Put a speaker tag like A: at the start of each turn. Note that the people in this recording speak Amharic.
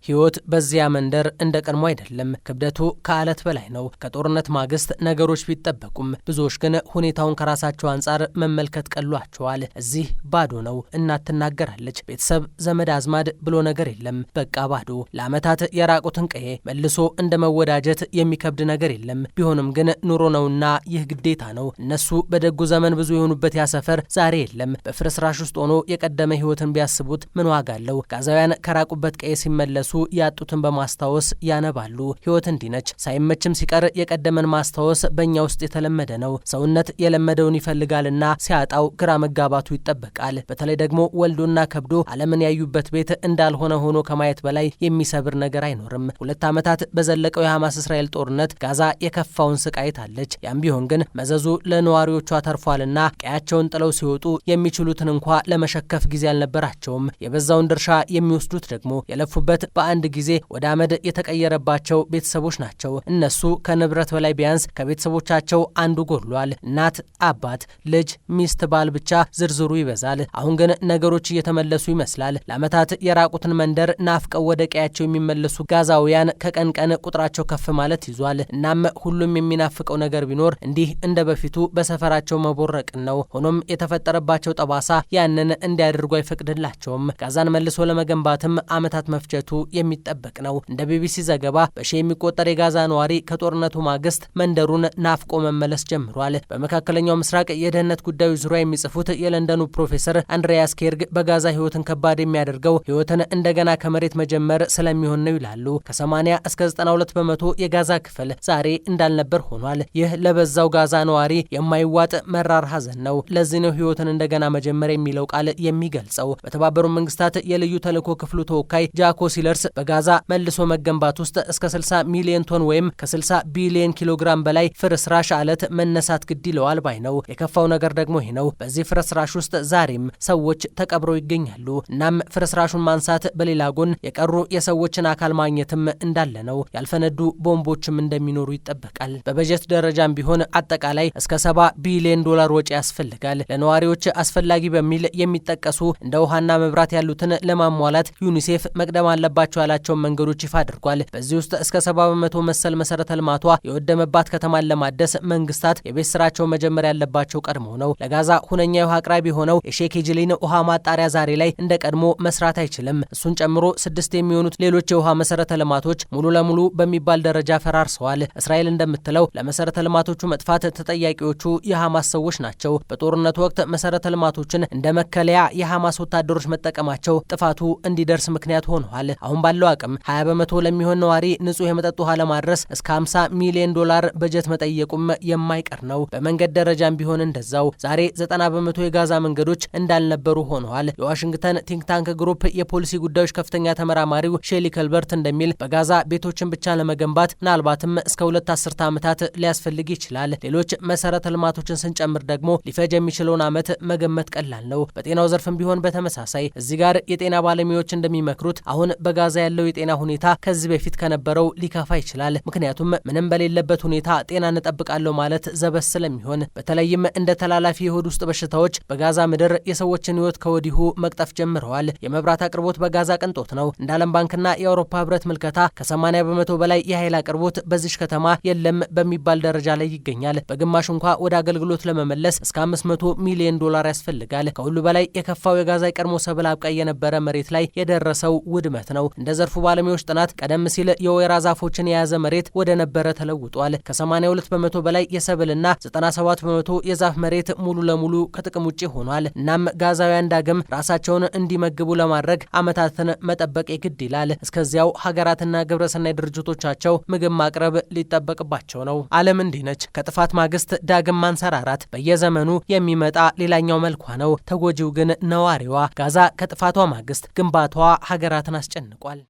A: ህይወት በዚያ መንደር እንደ ቀድሞ አይደለም። ክብደቱ ከአለት በላይ ነው። ከጦርነት ማግስት ነገሮች ቢጠበቁም ብዙዎች ግን ሁኔታውን ከራሳቸው አንጻር መመልከት ቀሏቸዋል። እዚህ ባዶ ነው። እናት ትናገራለች። ቤተሰብ ዘመድ አዝማድ ብሎ ነገር የለም። በቃ ባዶ። ለዓመታት የራቁትን ቀዬ መልሶ እንደ መወዳጀት የሚከብድ ነገር የለም። ቢሆንም ግን ኑሮ ነውና ይህ ግዴታ ነው። እነሱ በደጉ ዘመን ብዙ የሆኑበት ያ ሰፈር ዛሬ የለም። በፍርስራሽ ውስጥ ሆኖ የቀደመ ህይወትን ቢያስቡት ምን ዋጋ አለው? ጋዛውያን ከራቁበት ቀዬ ሲመለሱ ያጡትን በማስታወስ ያነባሉ። ህይወት እንዲነች ሳይመችም ሲቀር የቀደመን ማስታወስ በእኛ ውስጥ የተለመደ ነው። ሰውነት የለመደውን ይፈልጋልና ሲያጣው ግራ መጋባቱ ይጠበቃል። በተለይ ደግሞ ወልዶና ከብዶ ዓለምን ያዩበት ቤት እንዳልሆነ ሆኖ ከማየት በላይ የሚሰብር ነገር አይኖርም። 2 ዓመታት በዘለቀው የሐማስ እስራኤል ጦርነት ጋዛ የከፋውን ስቃይ ታለች። ያም ቢሆን ግን መዘዙ ለነዋሪዎቿ ተርፏልና ቀያቸውን ጥለው ሲወጡ የሚችሉትን እንኳ ለመሸከፍ ጊዜ አልነበራቸውም። የበዛውን ድርሻ የሚወስዱት ደግሞ የለፉበት በአንድ ጊዜ ወደ አመድ የተቀየረባቸው ቤተሰቦች ናቸው። እነሱ ከንብረት በላይ ቢያንስ ከቤተሰቦቻቸው አንዱ ጎድሏል። እናት፣ አባት፣ ልጅ፣ ሚስት፣ ባል ብቻ ዝርዝሩ ይበዛል። አሁን ግን ነገሮች እየተመለሱ ይመስላል። ለዓመታት የራቁትን መንደር ናፍቀው ወደ ቀያቸው የሚመለሱ ጋዛውያን ከቀን ቀን ቁጥራቸው ከፍ ማለት ይዟል። እናም ሁሉም የሚናፍቀው ነገር ቢኖር እንዲህ እንደ በፊቱ በሰፈራቸው መቦረቅን ነው። ሆኖም የተፈጠረባቸው ጠባሳ ያንን እንዲያደርጉ አይፈቅድላቸውም። ጋዛን መልሶ ለመገንባትም ዓመታት መፍጀቱ የሚጠበቅ ነው። እንደ ቢቢሲ ዘገባ በሺህ የሚቆጠር የጋዛ ነዋሪ ከጦርነቱ ማግስት መንደሩን ናፍቆ መመለስ ጀምሯል። በመካከለኛው ምስራቅ የደህንነት ጉዳዮች ዙሪያ የሚጽፉት የለንደኑ ፕሮፌሰር አንድሪያስ ኬርግ በጋዛ ህይወትን ከባድ የሚያደርገው ህይወትን እንደገና ከመሬት መጀመር ስለሚሆን ነው ይላሉ። ከ80 እስከ 92 በመቶ የጋዛ ክፍል ዛሬ እንዳልነበር ሆኗል። ይህ ለበዛው ጋዛ ነዋሪ የማይዋጥ መራር ሀዘን ነው። ለዚህ ነው ህይወትን እንደገና መጀመር የሚለው ቃል የሚገልጸው። በተባበሩት መንግስታት የልዩ ተልዕኮ ክፍሉ ተወካይ ጃኮ ሲለርስ በጋዛ መልሶ መገንባት ውስጥ እስከ 60 ሚሊዮን ቶን ወይም ከ60 ቢሊዮን ኪሎግራም በላይ ፍርስራሽ አለት መነሳት ግድ ይለዋል ባይ ነው። የከፋው ነገር ደግሞ ይሄ ነው። በዚህ ፍርስራሽ ውስጥ ዛሬም ሰዎች ተቀብረው ይገኛሉ። እናም ፍርስራሹን ማንሳት በሌላ ጎን የቀሩ የሰዎችን አካል ማግኘትም እንዳለ ነው። ያልፈነዱ ቦምቦችም እንደሚኖሩ ይጠበቃል። በበጀት ደረጃም ቢሆን አጠቃላይ እስከ 70 ቢሊዮን ዶላር ወጪ ያስፈልጋል። ለነዋሪዎች አስፈላጊ በሚል የሚጠቀሱ እንደ ውሃና መብራት ያሉትን ለማሟላት ዩኒሴፍ መቅደም አለባቸው ያላቸውን መንገዶች ይፋ አድርጓል። በዚህ ውስጥ እስከ 70 በመቶ መሰል መሰረተ ልማቷ የወደመባት ከተማን ለማደስ መንግስታት የቤት ስራቸው መጀመር ያለባቸው ቀድሞ ነው። ለጋዛ ሁነኛ የውሃ አቅራቢ የሆነው የሼክ ጂሊን ውሃ ማጣሪያ ዛሬ ላይ እንደ ቀድሞ መስራት አይችልም። እሱን ጨምሮ 6 የሚሆኑት ሌሎች የውሃ መሰረተ ልማቶች ሙሉ ለሙሉ በሚባል ደረጃ ፈራርሰዋል። እስራኤል እንደምትለው ለመሰረተ ልማቶቹ መጥፋት ተጠያቂዎቹ የሐማስ ሰዎች ናቸው። በጦርነቱ ወቅት መሰረተ ልማቶችን እንደ መከለያ የሐማስ ወታደሮች መጠቀማቸው ጥፋቱ እንዲደርስ ምክንያት ሆነዋል። አሁን ባለው አቅም 20 በመቶ ለሚሆን ነዋሪ ንጹህ የመጠጥ ውሃ ለማድረስ እስከ 50 ሚሊዮን ዶላር በጀት መጠየቁም የማይቀር ነው። በመንገድ ደረጃም ቢሆን እንደዛው ዛሬ 90 በመቶ የጋዛ መንገዶች እንዳልነበሩ ሆነዋል። የዋሽንግተን ቲንክ ታንክ ግሩፕ የፖሊሲ ጉዳዮች ከፍተኛ ተመራማሪው ሼሊ ከልበርት እንደሚል በጋዛ ቤቶችን ብቻ ለመገንባት ምናልባትም እስከ 2 አስርተ ዓመታት ሊያስፈልግ ይችላል። ሌሎች መሰረተ ልማቶችን ስንጨምር ደግሞ ሊፈጅ የሚችለውን ዓመት መገመት ቀላል ነው። በጤናው ዘርፍም ቢሆን በተመሳሳይ እዚህ ጋር የጤና ባለሙያዎች እንደሚመክሩት አሁን በጋዛ ያለው የጤና ሁኔታ ከዚህ በፊት ከነበረው ሊከፋ ይችላል። ምክንያቱም ምንም በሌለበት ሁኔታ ጤና እንጠብቃለሁ ማለት ዘበስ ስለሚሆን፣ በተለይም እንደ ተላላፊ የሆድ ውስጥ በሽታዎች በጋዛ ምድር የሰዎችን ህይወት ከወዲሁ መቅጠፍ ጀምረዋል። የመብራት አቅርቦት በጋዛ ቅንጦት ነው። እንደ ዓለም ባንክና የአውሮፓ ህብረት ምልከታ ከ80 በመቶ በላይ የኃይል አቅርቦት በዚህ ከተማ የለም በሚባል ደረጃ ላይ ይገኛል። በግማሽ እንኳ ወደ አገልግሎት ለመመለስ እስከ 500 ሚሊዮን ዶላር ያስፈልጋል። ከሁሉ በላይ የከፋው የጋዛ የቀድሞ ሰብል አብቃይ የነበረ መሬት ላይ የደረሰው ውድመት ነው። እንደ ዘርፉ ባለሙያዎች ጥናት ቀደም ሲል የወይራ ዛፎችን የያዘ መሬት ወደ ነበረ ተለውጧል። ከ82 በመቶ በላይ የሰብልና 97 በመቶ የዛፍ መሬት ሙሉ ለሙሉ ከጥቅም ውጪ ሆኗል። እናም ጋዛውያን ዳግም ራሳቸውን እንዲመግቡ ለማድረግ ዓመታትን መጠበቅ የግድ ይላል። እስከዚያው ሀገራትና ግብረሰናይ ድርጅቶቻቸው ምግብ ማቅረብ ሊጠበቅባቸው ነው። ዓለም እንዲህ ነች። ከጥፋት ማግስት ዳግም ማንሰራራት በየዘመኑ የሚመጣ ሌላኛው መልኳ ነው። ተጎጂው ግን ነዋሪዋ። ጋዛ ከጥፋቷ ማግስት ግንባቷ ሀገራትን አስጨንቋል።